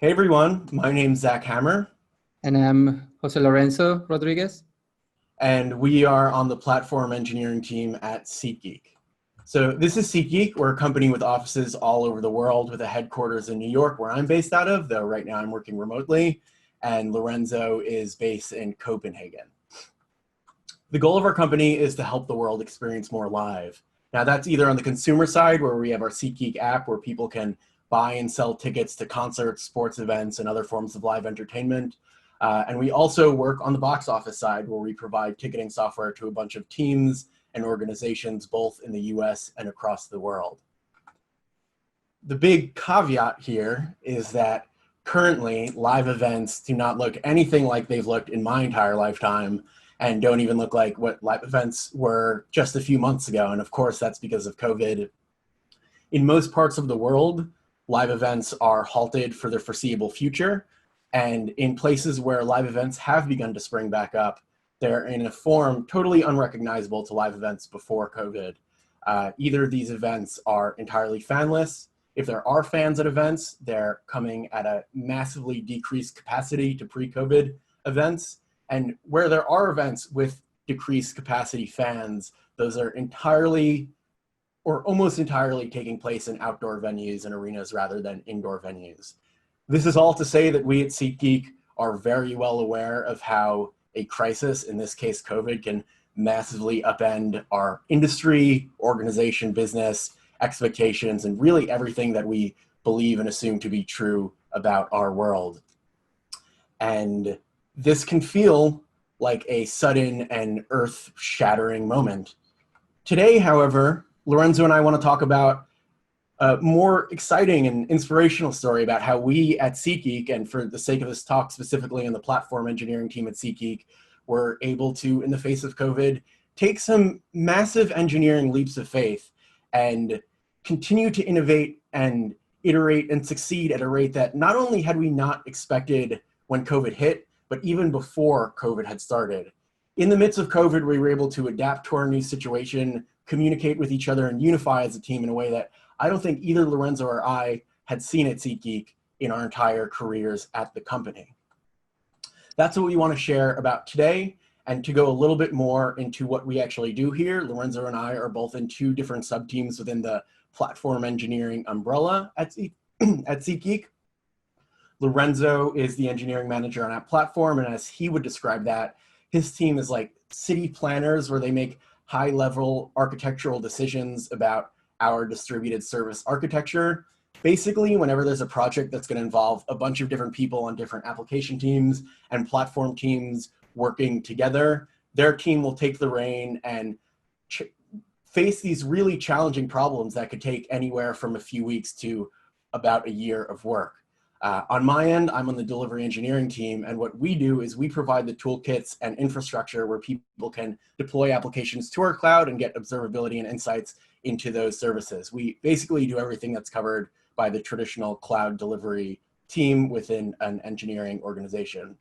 Hey everyone, my name's Zach Hammer, And I'm Jose Lorenzo Rodriguez. and we are on the platform engineering team at SeatGeek. So this is SeatGeek. We're a company with offices all over the world with a headquarters in New York, where I'm based out of, though right now I'm working remotely, and Lorenzo is based in Copenhagen. The goal of our company is to help the world experience more live. Now that's either on the consumer side, where we have our SeatGeek app, where people can buy and sell tickets to concerts, sports events, and other forms of live entertainment. And we also work on the box office side, where we provide ticketing software to a bunch of teams and organizations, both in the US and across the world. The big caveat here is that currently live events do not look anything like they've looked in my entire lifetime, and don't even look like what live events were just a few months ago. And of course, that's because of COVID. In most parts of the world, live events are halted for the foreseeable future. And in places where live events have begun to spring back up, they're in a form totally unrecognizable to live events before COVID. Either these events are entirely fanless. If there are fans at events, they're coming at a massively decreased capacity to pre-COVID events. And where there are events with decreased capacity fans, those are entirely or almost entirely taking place in outdoor venues and arenas rather than indoor venues. This is all to say that we at SeatGeek are very well aware of how a crisis, in this case COVID, can massively upend our industry, organization, business, expectations, and really everything that we believe and assume to be true about our world. And this can feel like a sudden and earth-shattering moment. Today, however, Lorenzo and I want to talk about a more exciting and inspirational story about how we at SeatGeek, and for the sake of this talk specifically in the platform engineering team at SeatGeek, were able to, in the face of COVID, take some massive engineering leaps of faith and continue to innovate and iterate and succeed at a rate that not only had we not expected when COVID hit, but even before COVID had started. In the midst of COVID, we were able to adapt to our new situation, communicate with each other, and unify as a team in a way that I don't think either Lorenzo or I had seen at SeatGeek in our entire careers at the company. That's what we want to share about today. And to go a little bit more into what we actually do here, Lorenzo and I are both in two different sub-teams within the platform engineering umbrella at SeatGeek. Lorenzo is the engineering manager on App Platform, and as he would describe that, his team is like city planners where they make high-level architectural decisions about our distributed service architecture. Basically, whenever there's a project that's going to involve a bunch of different people on different application teams and platform teams working together, their team will take the reign and face these really challenging problems that could take anywhere from a few weeks to about a year of work. On my end, I'm on the delivery engineering team, and what we do is we provide the toolkits and infrastructure where people can deploy applications to our cloud and get observability and insights into those services. We basically do everything that's covered by the traditional cloud delivery team within an engineering organization.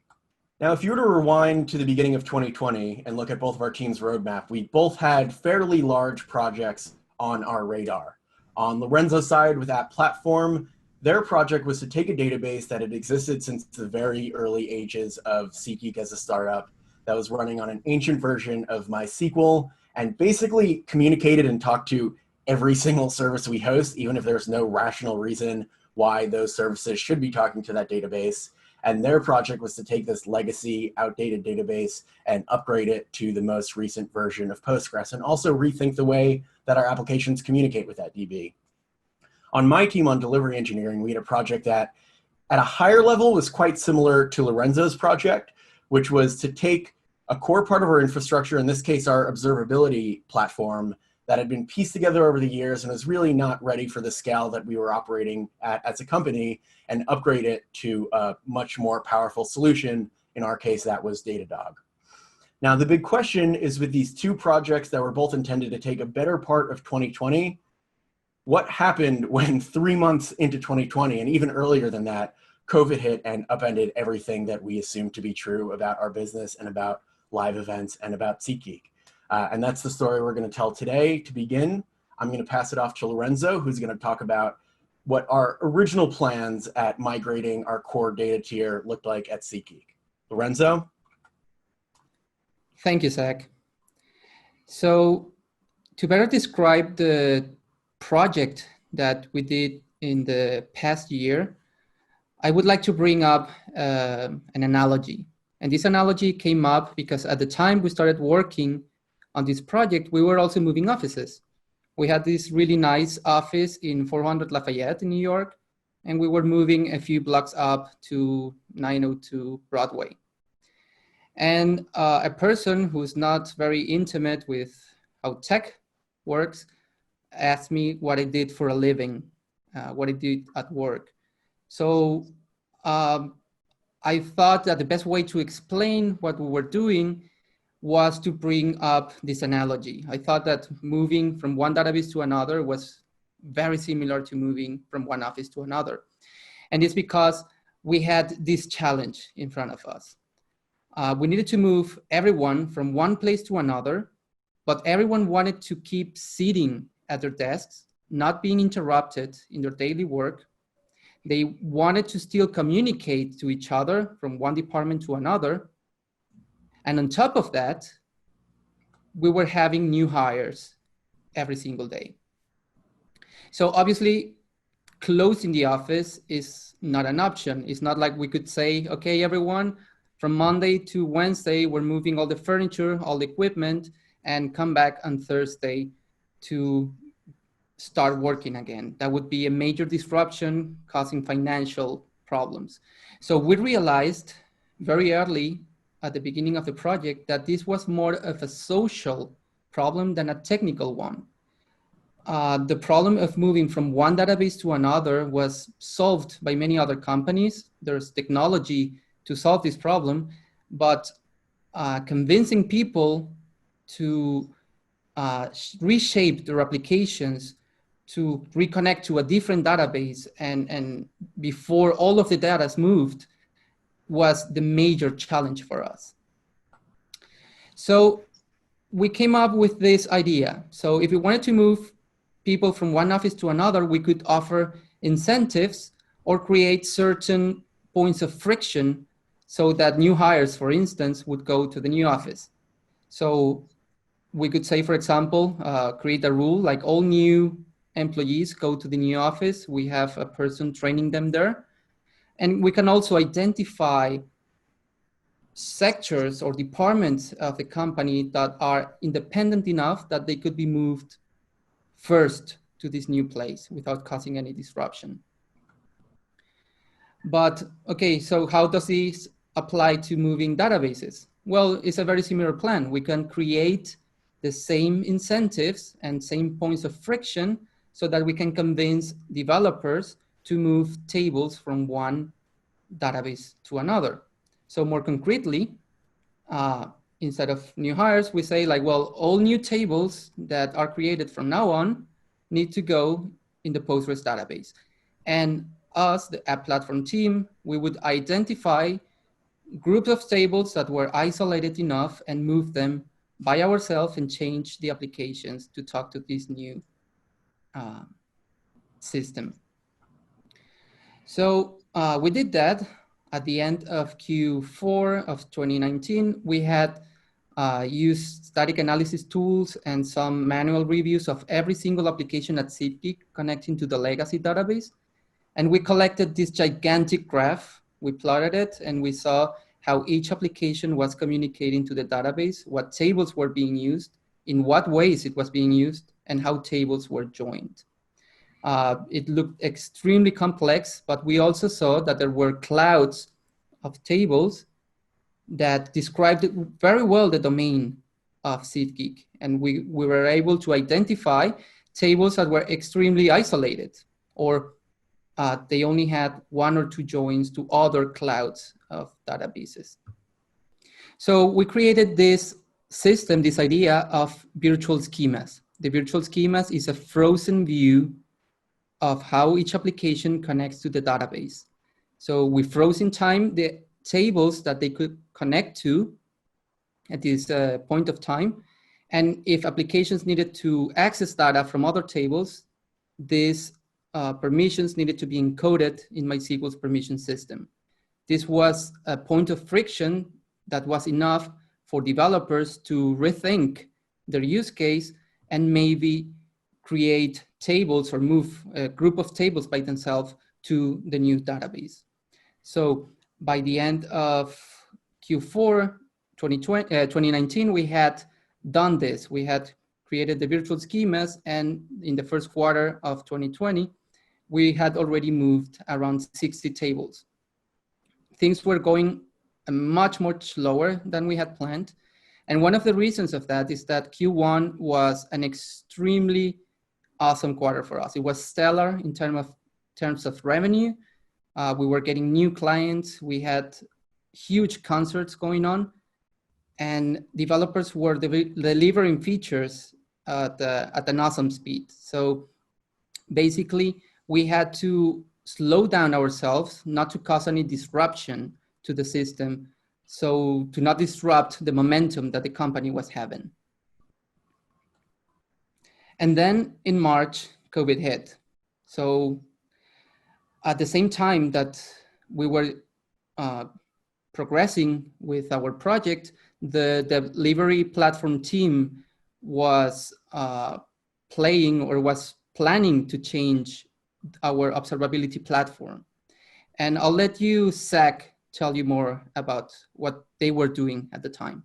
Now, if you were to rewind to the beginning of 2020 and look at both of our team's roadmap, we both had fairly large projects on our radar. On Lorenzo's side with App Platform, their project was to take a database that had existed since the very early ages of SeatGeek as a startup that was running on an ancient version of MySQL and basically communicated and talked to every single service we host, even if there's no rational reason why those services should be talking to that database. And their project was to take this legacy, outdated database and upgrade it to the most recent version of Postgres, and also rethink the way that our applications communicate with that DB. On my team on delivery engineering, we had a project that at a higher level was quite similar to Lorenzo's project, which was to take a core part of our infrastructure, in this case, our observability platform that had been pieced together over the years and was really not ready for the scale that we were operating at as a company, and upgrade it to a much more powerful solution. In our case, that was Datadog. Now, the big question is with these two projects that were both intended to take a better part of 2020, what happened when 3 months into 2020, and even earlier than that, COVID hit and upended everything that we assumed to be true about our business and about live events and about SeatGeek? And that's the story we're going to tell today. To begin, I'm going to pass it off to Lorenzo, who's going to talk about what our original plans at migrating our core data tier looked like at SeatGeek. Lorenzo? Thank you, Zach. So to better describe the project that we did in the past year, I would like to bring up an analogy. And this analogy came up because at the time we started working on this project, we were also moving offices. We had this really nice office in 400 Lafayette in New York, and we were moving a few blocks up to 902 Broadway. And a person who's not very intimate with how tech works asked me what I did for a living, what I did at work. So I thought that the best way to explain what we were doing was to bring up this analogy. I thought that moving from one database to another was very similar to moving from one office to another. And it's because we had this challenge in front of us. We needed to move everyone from one place to another, but everyone wanted to keep sitting at their desks, not being interrupted in their daily work. They wanted to still communicate to each other from one department to another. And on top of that, we were having new hires every single day. So obviously, closing the office is not an option. It's not like we could say, okay, everyone, from Monday to Wednesday, we're moving all the furniture, all the equipment, and come back on Thursday to start working again. That would be a major disruption causing financial problems. So we realized very early at the beginning of the project that this was more of a social problem than a technical one. The problem of moving from one database to another was solved by many other companies. There's technology to solve this problem, but convincing people to reshape their applications to reconnect to a different database and before all of the data is moved was the major challenge for us. So we came up with this idea. So if we wanted to move people from one office to another, we could offer incentives or create certain points of friction so that new hires, for instance, would go to the new office. So we could say, for example, create a rule like all new employees go to the new office. We have a person training them there. And we can also identify sectors or departments of the company that are independent enough that they could be moved first to this new place without causing any disruption. But okay, so how does this apply to moving databases? Well, it's a very similar plan. We can create the same incentives and same points of friction so that we can convince developers to move tables from one database to another. So more concretely, instead of new hires, we say like, well, all new tables that are created from now on need to go in the Postgres database. And us, the app platform team, we would identify groups of tables that were isolated enough and move them by ourselves and change the applications to talk to this new system. So we did that. At the end of Q4 of 2019, we had used static analysis tools and some manual reviews of every single application at SeatGeek connecting to the legacy database. And we collected this gigantic graph. We plotted it and we saw how each application was communicating to the database, what tables were being used, in what ways it was being used, and how tables were joined. It looked extremely complex, but we also saw that there were clouds of tables that described very well the domain of SeatGeek. And we were able to identify tables that were extremely isolated, or they only had one or two joins to other clouds of databases. So we created this system, this idea of virtual schemas. The virtual schemas is a frozen view of how each application connects to the database. So we froze in time the tables that they could connect to at this point of time. And if applications needed to access data from other tables, this permissions needed to be encoded in MySQL's permission system. This was a point of friction that was enough for developers to rethink their use case and maybe create tables or move a group of tables by themselves to the new database. So by the end of Q4 2019, we had done this. We had created the virtual schemas, and in the first quarter of 2020, we had already moved around 60 tables. Things were going much slower than we had planned. And one of the reasons of that is that Q1 was an extremely awesome quarter for us. It was stellar in terms of revenue. We were getting new clients. We had huge concerts going on, and developers were delivering features at an awesome speed. So basically, we had to slow down ourselves, not to cause any disruption to the system, so to not disrupt the momentum that the company was having. And then in March, COVID hit. So at the same time that we were progressing with our project, the delivery platform team was planning to change our observability platform. And I'll let you, Zach, tell you more about what they were doing at the time.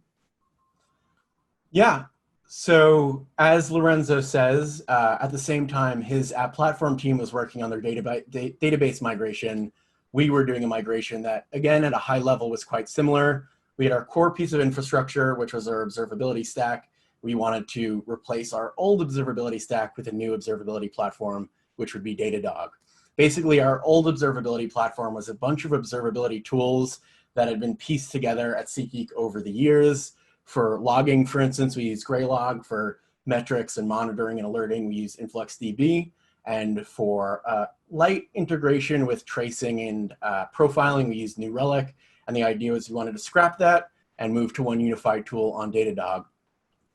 Yeah, so as Lorenzo says, at the same time, his app platform team was working on their database migration. We were doing a migration that, again, at a high level was quite similar. We had our core piece of infrastructure, which was our observability stack. We wanted to replace our old observability stack with a new observability platform, which would be Datadog. Basically, our old observability platform was a bunch of observability tools that had been pieced together at SeatGeek over the years. For logging, for instance, we use Graylog. For metrics and monitoring and alerting, we use InfluxDB. And for light integration with tracing and profiling, we use New Relic. And the idea was we wanted to scrap that and move to one unified tool on Datadog.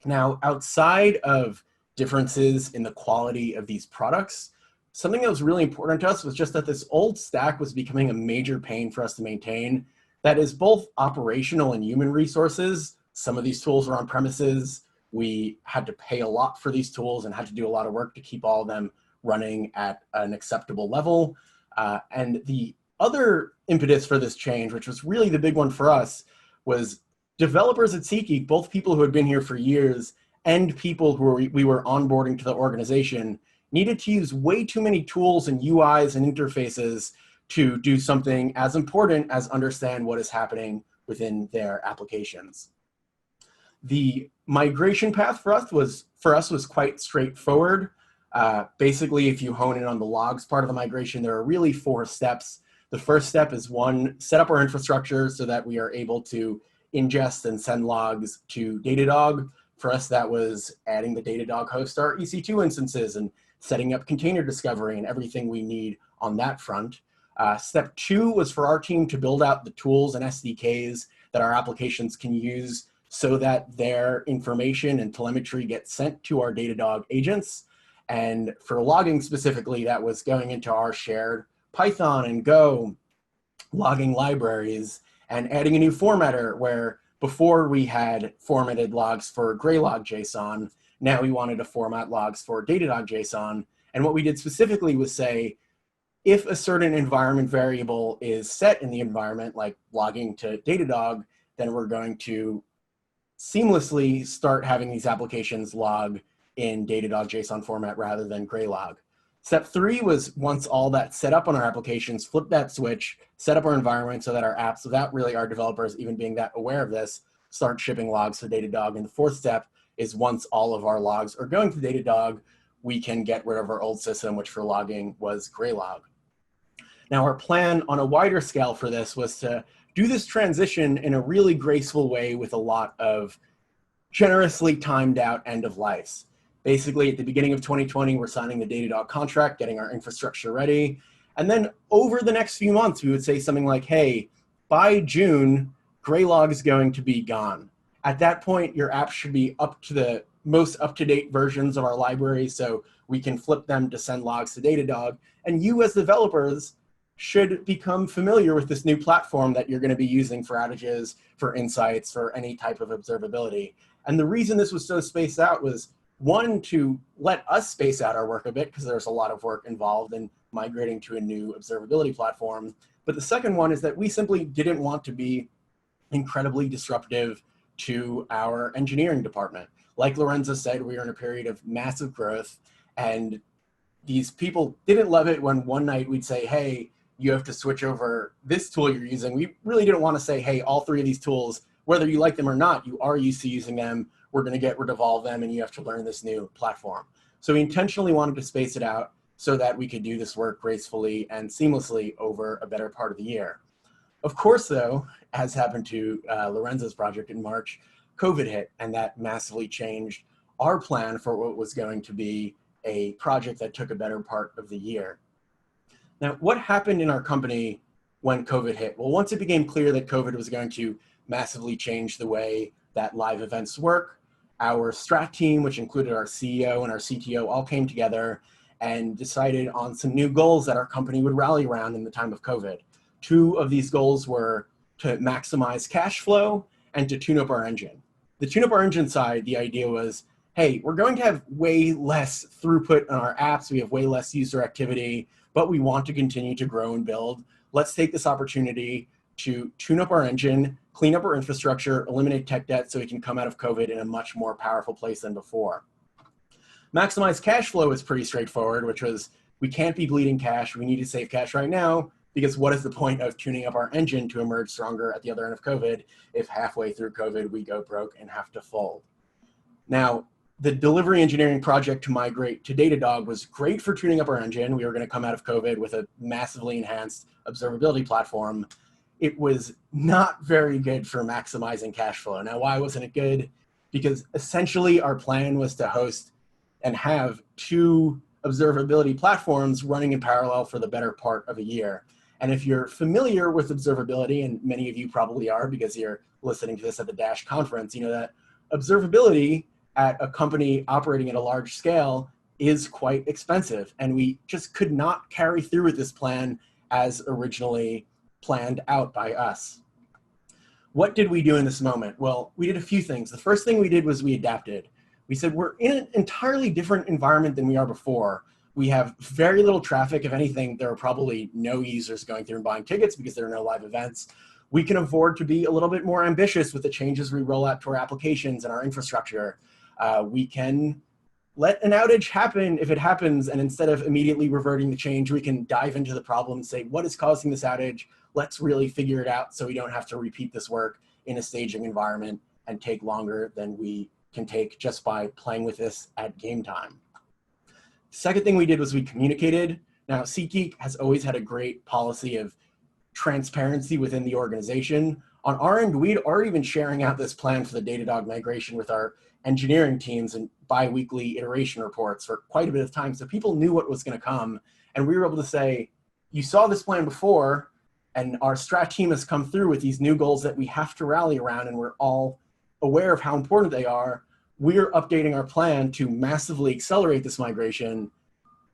Now, outside of differences in the quality of these products, something that was really important to us was just that this old stack was becoming a major pain for us to maintain. That is both operational and human resources. Some of these tools were on premises. We had to pay a lot for these tools and had to do a lot of work to keep all of them running at an acceptable level. And the other impetus for this change, which was really the big one for us, was developers at SeatGeek, both people who had been here for years and people who we were onboarding to the organization, needed to use way too many tools and UIs and interfaces to do something as important as understand what is happening within their applications. The migration path for us was quite straightforward. Basically, if you hone in on the logs part of the migration, there are really 4 steps. The first step is 1, set up our infrastructure so that we are able to ingest and send logs to Datadog. For us, that was adding the Datadog host to our EC2 instances and setting up container discovery and everything we need on that front. Step 2 was for our team to build out the tools and SDKs that our applications can use so that their information and telemetry gets sent to our Datadog agents. And for logging specifically, that was going into our shared Python and Go logging libraries and adding a new formatter where before we had formatted logs for Graylog JSON, now we wanted to format logs for Datadog JSON. And what we did specifically was say, if a certain environment variable is set in the environment, like logging to Datadog, then we're going to seamlessly start having these applications log in Datadog JSON format rather than Graylog. Step 3 was once all that's set up on our applications, flip that switch, set up our environment so that our apps, without really our developers even being that aware of this, start shipping logs to Datadog. And the 4th step is once all of our logs are going to Datadog, we can get rid of our old system, which for logging was Graylog. Now, our plan on a wider scale for this was to do this transition in a really graceful way with a lot of generously timed out end of lives. Basically, at the beginning of 2020, we're signing the Datadog contract, getting our infrastructure ready. And then over the next few months, we would say something like, hey, by June, Graylog is going to be gone. At that point, your app should be up to the most up-to-date versions of our library so we can flip them to send logs to Datadog. And you as developers should become familiar with this new platform that you're going to be using for outages, for insights, for any type of observability. And the reason this was so spaced out was, one, to let us space out our work a bit, because there's a lot of work involved in migrating to a new observability platform. But the second one is that we simply didn't want to be incredibly disruptive to our engineering department. Like Lorenzo said, we were in a period of massive growth, and these people didn't love it when one night we'd say, hey, you have to switch over this tool you're using. We really didn't want to say, hey, all three of these tools, whether you like them or not, you are used to using them, we're going to get rid of all of them, and you have to learn this new platform. So we intentionally wanted to space it out so that we could do this work gracefully and seamlessly over a better part of the year. Of course, though, as happened to Lorenzo's project in March, COVID hit, and that massively changed our plan for what was going to be a project that took a better part of the year. Now, what happened in our company when COVID hit? Well, once it became clear that COVID was going to massively change the way that live events work, our strat team, which included our CEO and our CTO, all came together and decided on some new goals that our company would rally around in the time of COVID. Two of these goals were to maximize cash flow and to tune up our engine. The tune up our engine side, the idea was, hey, we're going to have way less throughput on our apps. We have way less user activity, but we want to continue to grow and build. Let's take this opportunity to tune up our engine, clean up our infrastructure, eliminate tech debt so we can come out of COVID in a much more powerful place than before. Maximize cash flow is pretty straightforward, which was, we can't be bleeding cash. We need to save cash right now, because what is the point of tuning up our engine to emerge stronger at the other end of COVID if halfway through COVID we go broke and have to fold? Now, the delivery engineering project to migrate to Datadog was great for tuning up our engine. We were going to come out of COVID with a massively enhanced observability platform. It was not very good for maximizing cash flow. Now, why wasn't it good? Because essentially our plan was to host and have two observability platforms running in parallel for the better part of a year. And if you're familiar with observability, and many of you probably are because you're listening to this at the Dash conference, you know that observability at a company operating at a large scale is quite expensive. And we just could not carry through with this plan as originally planned out by us. What did we do in this moment? Well, we did a few things. The first thing we did was we adapted. We said, we're in an entirely different environment than we are before. We have very little traffic. If anything, there are probably no users going through and buying tickets because there are no live events. We can afford to be a little bit more ambitious with the changes we roll out to our applications and our infrastructure. We can let an outage happen if it happens, and instead of immediately reverting the change, we can dive into the problem and say, what is causing this outage? Let's really figure it out so we don't have to repeat this work in a staging environment and take longer than we can take just by playing with this at game time. Second thing we did was we communicated. Now, SeatGeek has always had a great policy of transparency within the organization. On our end, we'd already been sharing out this plan for the Datadog migration with our engineering teams and bi-weekly iteration reports for quite a bit of time. So people knew what was going to come. And we were able to say, you saw this plan before, and our strat team has come through with these new goals that we have to rally around, and we're all aware of how important they are. We're updating our plan to massively accelerate this migration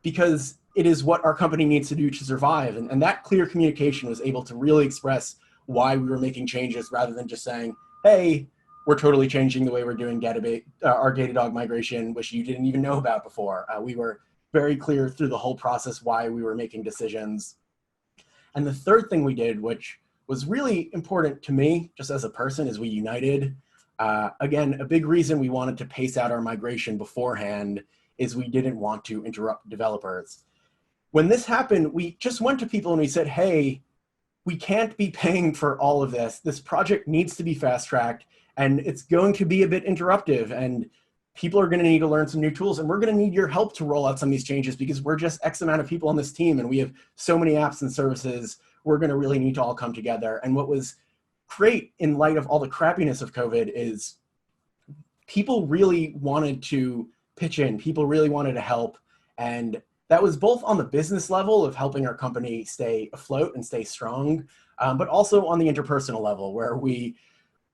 because it is what our company needs to do to survive. And that clear communication was able to really express why we were making changes rather than just saying, hey, we're totally changing the way we're doing our Datadog migration, which you didn't even know about before. We were very clear through the whole process why we were making decisions. And the third thing we did, which was really important to me, just as a person, is we united. Again, a big reason we wanted to pace out our migration beforehand is we didn't want to interrupt developers. When this happened, we just went to people and we said, hey, we can't be paying for all of this. This project needs to be fast-tracked, and it's going to be a bit interruptive, and people are going to need to learn some new tools, and we're going to need your help to roll out some of these changes because we're just X amount of people on this team, and we have so many apps and services. We're going to really need to all come together. And what was great in light of all the crappiness of COVID is people really wanted to pitch in. People really wanted to help. And that was both on the business level of helping our company stay afloat and stay strong, but also on the interpersonal level where we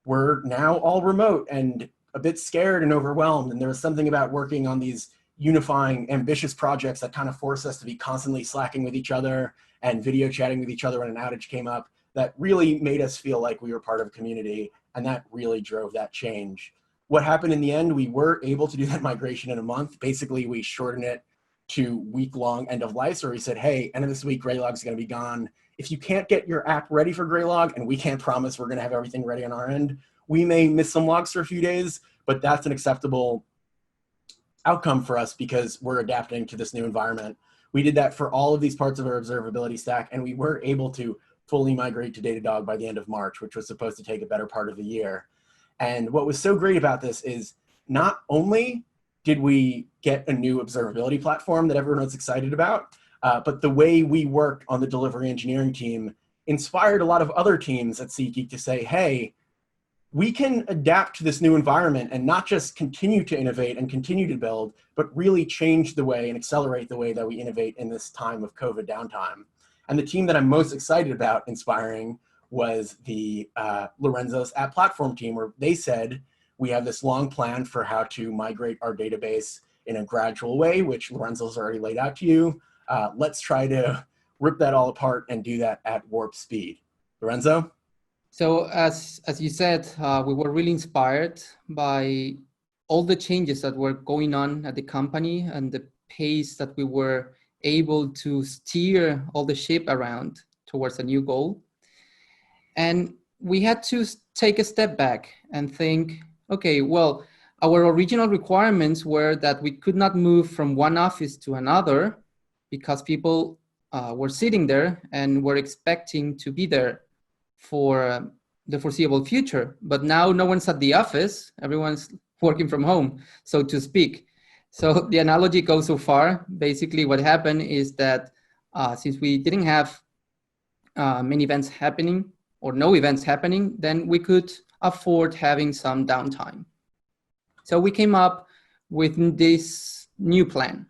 were now all remote. And a bit scared and overwhelmed. And there was something about working on these unifying, ambitious projects that kind of forced us to be constantly slacking with each other and video chatting with each other when an outage came up that really made us feel like we were part of a community. And that really drove that change. What happened in the end, we were able to do that migration in a month. Basically, we shortened it to week-long end of life. So we said, hey, end of this week, Graylog is going to be gone. If you can't get your app ready for Graylog, and we can't promise we're going to have everything ready on our end, we may miss some logs for a few days, but that's an acceptable outcome for us because we're adapting to this new environment. We did that for all of these parts of our observability stack, and we were able to fully migrate to Datadog by the end of March, which was supposed to take a better part of the year. And what was so great about this is not only did we get a new observability platform that everyone was excited about, but the way we worked on the delivery engineering team inspired a lot of other teams at SeatGeek to say, hey, we can adapt to this new environment and not just continue to innovate and continue to build, but really change the way and accelerate the way that we innovate in this time of COVID downtime. And the team that I'm most excited about inspiring was the Lorenzo's app platform team, where they said, we have this long plan for how to migrate our database in a gradual way, which Lorenzo's already laid out to you. Let's try to rip that all apart and do that at warp speed. Lorenzo? So as you said, we were really inspired by all the changes that were going on at the company and the pace that we were able to steer all the ship around towards a new goal. And we had to take a step back and think, okay, well, our original requirements were that we could not move from one office to another because people were sitting there and were expecting to be there for the foreseeable future. But now no one's at the office, everyone's working from home, so to speak. So the analogy goes so far. Basically what happened is that since we didn't have many events happening or no events happening, then we could afford having some downtime. So we came up with this new plan.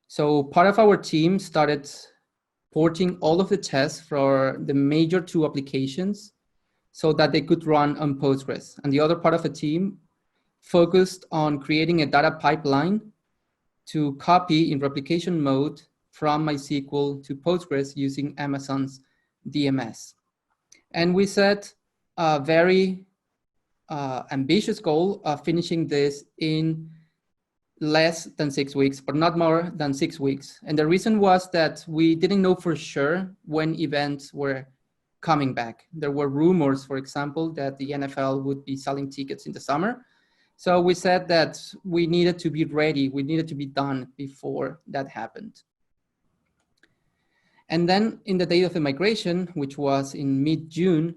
So part of our team started porting all of the tests for the major 2 applications so that they could run on Postgres. And the other part of the team focused on creating a data pipeline to copy in replication mode from MySQL to Postgres using Amazon's DMS. And we set a very ambitious goal of finishing this in less than 6 weeks, but not more than 6 weeks. And the reason was that we didn't know for sure when events were coming back. There were rumors, for example, that the NFL would be selling tickets in the summer. So we said that we needed to be ready, we needed to be done before that happened. And then in the day of the migration, which was in mid-June,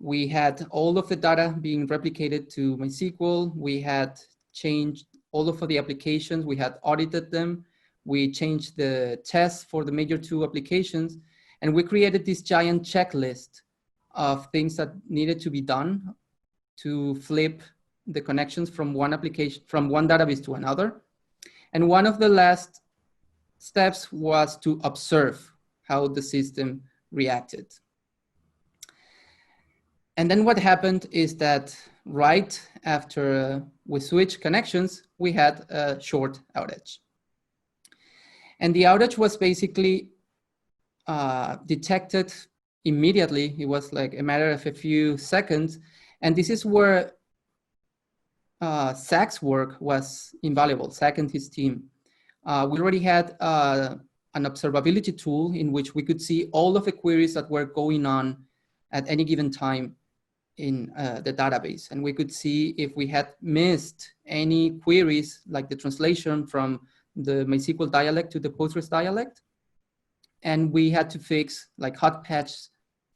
we had all of the data being replicated to MySQL. We had changed all of the applications, we had audited them. We changed the tests for the major 2 applications, and we created this giant checklist of things that needed to be done to flip the connections from one application, from one database to another. And one of the last steps was to observe how the system reacted. And then what happened is that right after we switched connections, we had a short outage. And the outage was basically detected immediately. It was like a matter of a few seconds. And this is where Zach's work was invaluable, Zach and his team. We already had an observability tool in which we could see all of the queries that were going on at any given time in the database. And we could see if we had missed any queries, like the translation from the MySQL dialect to the Postgres dialect. And we had to fix, like, hot patch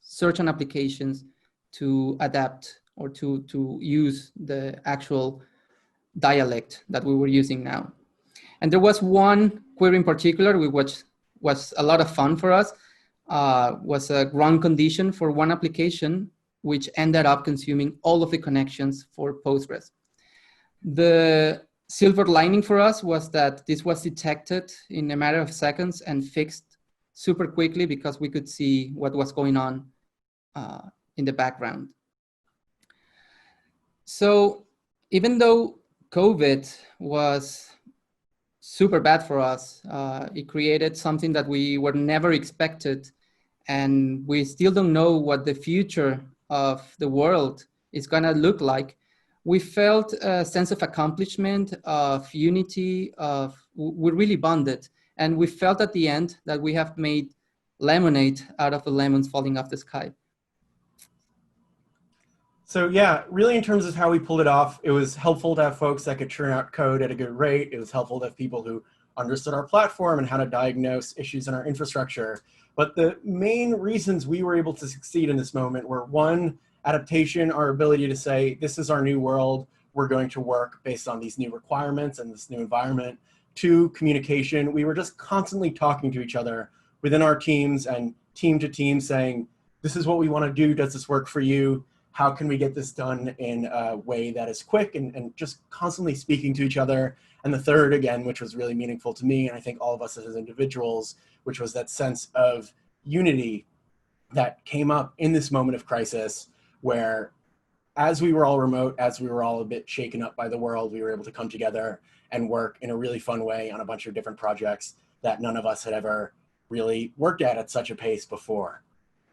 certain applications to adapt or to use the actual dialect that we were using now. And there was one query in particular, which was a lot of fun for us, was a ground condition for one application, which ended up consuming all of the connections for Postgres. The silver lining for us was that this was detected in a matter of seconds and fixed super quickly because we could see what was going on in the background. So even though COVID was super bad for us, it created something that we were never expected, and we still don't know what the future of the world is going to look like. We felt a sense of accomplishment, of unity, we really bonded. And we felt at the end that we have made lemonade out of the lemons falling off the sky. So yeah, really in terms of how we pulled it off, it was helpful to have folks that could churn out code at a good rate. It was helpful to have people who understood our platform and how to diagnose issues in our infrastructure. But the main reasons we were able to succeed in this moment were, one, adaptation, our ability to say, this is our new world, we're going to work based on these new requirements and this new environment. Two, communication. We were just constantly talking to each other within our teams and team to team saying, this is what we want to do, does this work for you? How can we get this done in a way that is quick, and just constantly speaking to each other. And the third, again, which was really meaningful to me, and I think all of us as individuals, which was that sense of unity that came up in this moment of crisis, where as we were all remote, as we were all a bit shaken up by the world, we were able to come together and work in a really fun way on a bunch of different projects that none of us had ever really worked at such a pace before.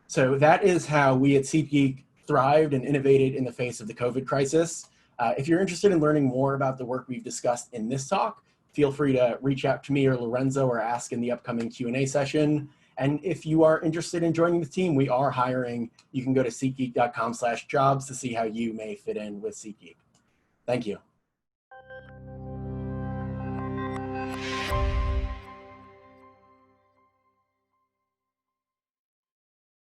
So that is how we at SeatGeek thrived and innovated in the face of the COVID crisis. If you're interested in learning more about the work we've discussed in this talk, feel free to reach out to me or Lorenzo or ask in the upcoming Q&A session. And if you are interested in joining the team, we are hiring. You can go to SeatGeek.com/jobs to see how you may fit in with SeatGeek. Thank you.